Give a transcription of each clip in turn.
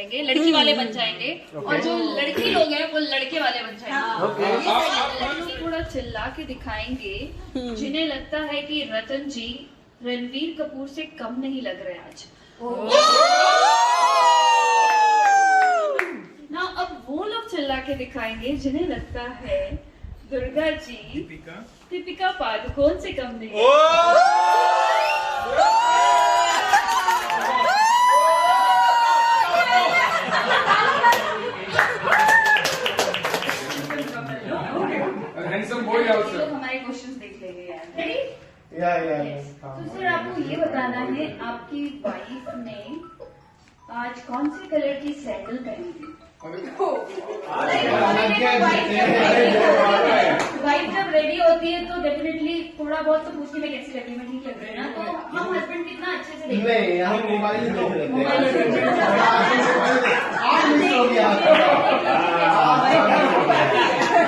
जाएंगे, लड़की वाले बन जाएंगे, और जो लड़की लोग हैं वो लड़के वाले बन जाएंगे। लड़की थोड़ा चिल्ला के दिखाएंगे जिन्हें लगता है कि रतन जी रणवीर कपूर से कम नहीं लग रहे आज। ना अब वो लोग चिल्ला के दिखाएंगे जिन्हें लगता है दुर्गा जी दीपिका पादुकोण से कम नहीं। हमारे क्वेश्चंस देख लेंगे यार। तो सर आपको ये बताना है आपकी वाइफ ने आज कौन से कलर की सैंडल पहनी थी? वाइफ जब रेडी होती है तो डेफिनेटली थोड़ा बहुत तो पूछती मैं कैसी लगी, मैं ठीक लग रही है ना, तो हम हस्बैंड कितना अच्छे से देखते हैं।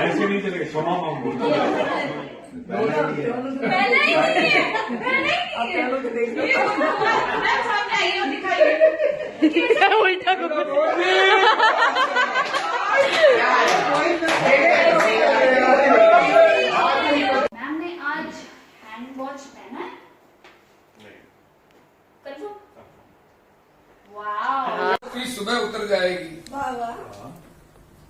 ऐसे नहीं चलेगा, सोना उल्टा मैम ने आज हैंड वॉच पहना है? कंफर्म? वाह। सुबह उतर जाएगी,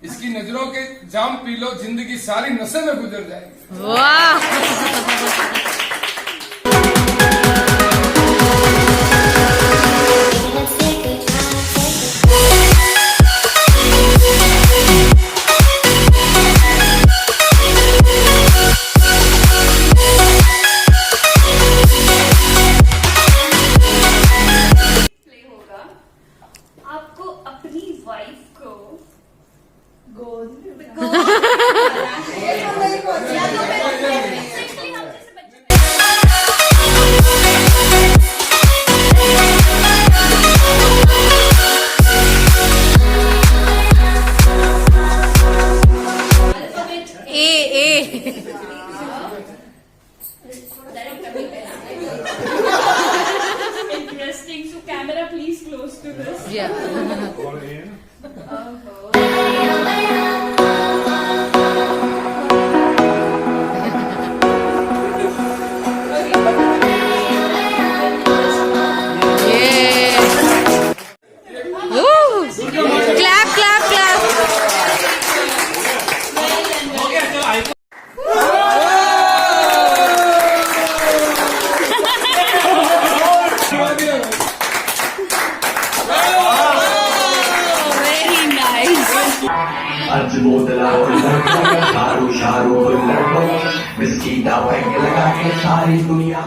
इसकी नजरों के जाम पी लो, जिंदगी सारी नशे में गुजर जाएगी। वाह। आपको अपनी वाइफ को interesting. So camera please close to this. Clap, clap, clap. Very nice. आज बोतला शारू शारू मिसकी दवाई लगा के सारी दुनिया